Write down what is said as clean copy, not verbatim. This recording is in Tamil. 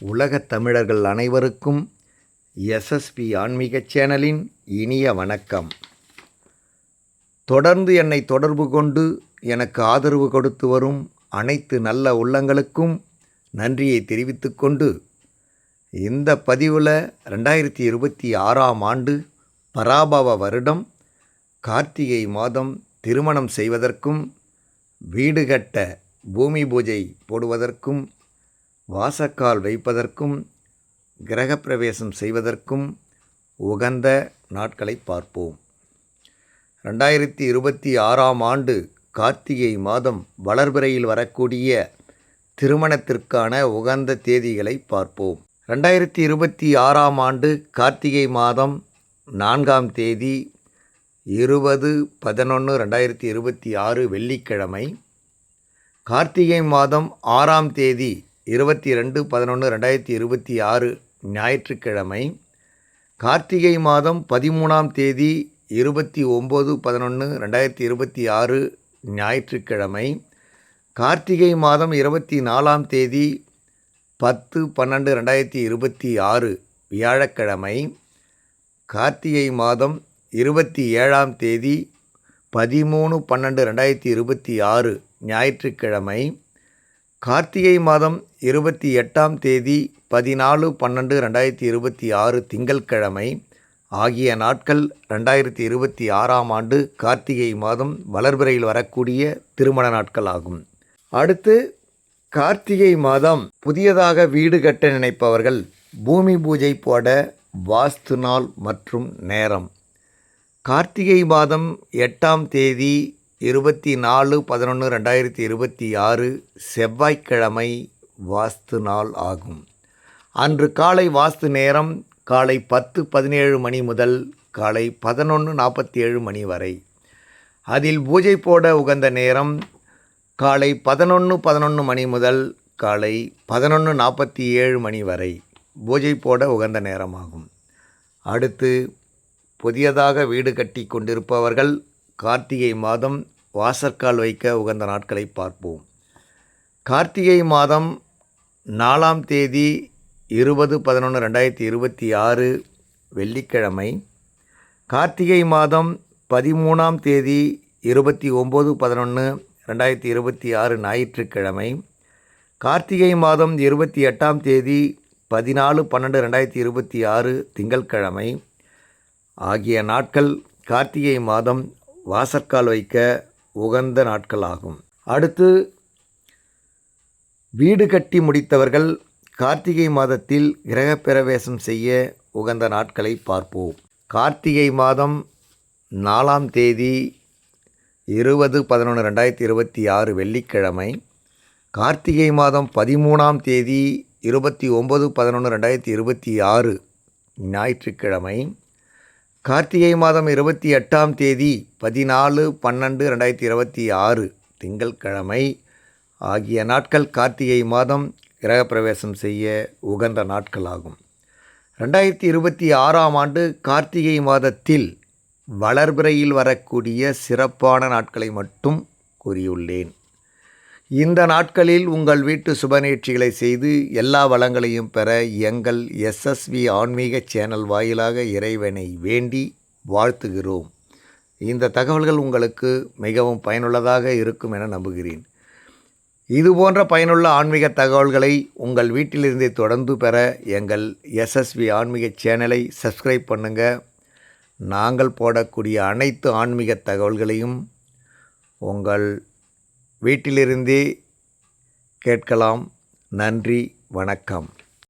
உலகத் தமிழர்கள் அனைவருக்கும் எஸ்எஸ்பி ஆன்மீக சேனலின் இனிய வணக்கம். தொடர்ந்து என்னை தொடர்பு கொண்டு எனக்கு ஆதரவு கொடுத்து வரும் அனைத்து நல்ல உள்ளங்களுக்கும் நன்றியை தெரிவித்துக்கொண்டு, இந்த பதிவில் 2026ஆம் ஆண்டு பராபவ வருடம் கார்த்திகை மாதம் திருமணம் செய்வதற்கும், வீடு கட்ட பூமி பூஜை போடுவதற்கும், வாசக்கால் வைப்பதற்கும், கிரகப்பிரவேசம் செய்வதற்கும் உகந்த நாட்களை பார்ப்போம். 2026ஆம் ஆண்டு கார்த்திகை மாதம் வளர்பிறையில் வரக்கூடிய திருமணத்திற்கான உகந்த தேதிகளை பார்ப்போம். 2026ஆம் ஆண்டு கார்த்திகை மாதம் 4ஆம் தேதி 20/11/2026 வெள்ளிக்கிழமை, கார்த்திகை மாதம் 6ஆம் தேதி 22/11/2026 ஞாயிற்றுக்கிழமை, கார்த்திகை மாதம் 13ஆம் தேதி 29/11/2026 ஞாயிற்றுக்கிழமை, கார்த்திகை மாதம் 24ஆம் தேதி 10/12/2026 வியாழக்கிழமை, கார்த்திகை மாதம் 27ஆம் தேதி 13/12/2026 ஞாயிற்றுக்கிழமை, கார்த்திகை மாதம் 28ஆம் தேதி 14/12/2026 திங்கட்கிழமை ஆகிய நாட்கள் 2026ஆம் ஆண்டு கார்த்திகை மாதம் வளர்பிறையில் வரக்கூடிய திருமண நாட்கள் ஆகும். அடுத்து கார்த்திகை மாதம் புதியதாக வீடு கட்ட நினைப்பவர்கள் பூமி பூஜை போட வாஸ்து நாள் மற்றும் நேரம். கார்த்திகை மாதம் 8ஆம் தேதி 24/11/2026 செவ்வாய்க்கிழமை வாஸ்து நாள் ஆகும். அன்று காலை வாஸ்து நேரம் காலை 10:17 மணி முதல் காலை 11:47 மணி வரை. அதில் பூஜை போட உகந்த நேரம் காலை 11:11 மணி முதல் காலை 11:47 மணி வரை பூஜை போட உகந்த நேரமாகும். அடுத்து புதியதாக வீடு கட்டி கொண்டிருப்பவர்கள் கார்த்திகை மாதம் வாசற்கால் வைக்க உகந்த நாட்களை பார்ப்போம். கார்த்திகை மாதம் 4ஆம் தேதி 20/11/2026 வெள்ளிக்கிழமை, கார்த்திகை மாதம் 13ஆம் தேதி 29/11/2026 ஞாயிற்றுக்கிழமை, கார்த்திகை மாதம் 28ஆம் தேதி 14/12/2026 திங்கட்கிழமை ஆகிய நாட்கள் கார்த்திகை மாதம் வாசற்கால் வைக்க உகந்த நாட்களாகும். அடுத்து வீடு கட்டி முடித்தவர்கள் கார்த்திகை மாதத்தில் கிரகப்பிரவேசம் செய்ய உகந்த நாட்களை பார்ப்போம். கார்த்திகை மாதம் 4ஆம் தேதி 20/11/2026 வெள்ளிக்கிழமை, கார்த்திகை மாதம் 13ஆம் தேதி 29/11/2026 ஞாயிற்றுக்கிழமை, கார்த்திகை மாதம் 28ஆம் தேதி 14/12/2026 திங்கட்கிழமை ஆகிய நாட்கள் கார்த்திகை மாதம் கிரகப்பிரவேசம் செய்ய உகந்த நாட்களாகும். 2026ஆம் ஆண்டு கார்த்திகை மாதத்தில் வளர்பிறையில் வரக்கூடிய சிறப்பான நாட்களை மட்டும் கூறியுள்ளேன். இந்த நாட்களில் உங்கள் வீட்டு சுப நிகழ்ச்சிகளை செய்து எல்லா வளங்களையும் பெற எங்கள் எஸ்எஸ்வி ஆன்மீக சேனல் வாயிலாக இறைவனை வேண்டி வாழ்த்துகிறோம். இந்த தகவல்கள் உங்களுக்கு மிகவும் பயனுள்ளதாக இருக்கும் என நம்புகிறேன். இதுபோன்ற பயனுள்ள ஆன்மீக தகவல்களை உங்கள் வீட்டிலிருந்தே தொடர்ந்து பெற எங்கள் எஸ்எஸ்வி ஆன்மீக சேனலை சப்ஸ்கிரைப் பண்ணுங்கள். நாங்கள் போடக்கூடிய அனைத்து ஆன்மீக தகவல்களையும் உங்கள் வீட்டிலிருந்தே கேட்கலாம். நன்றி, வணக்கம்.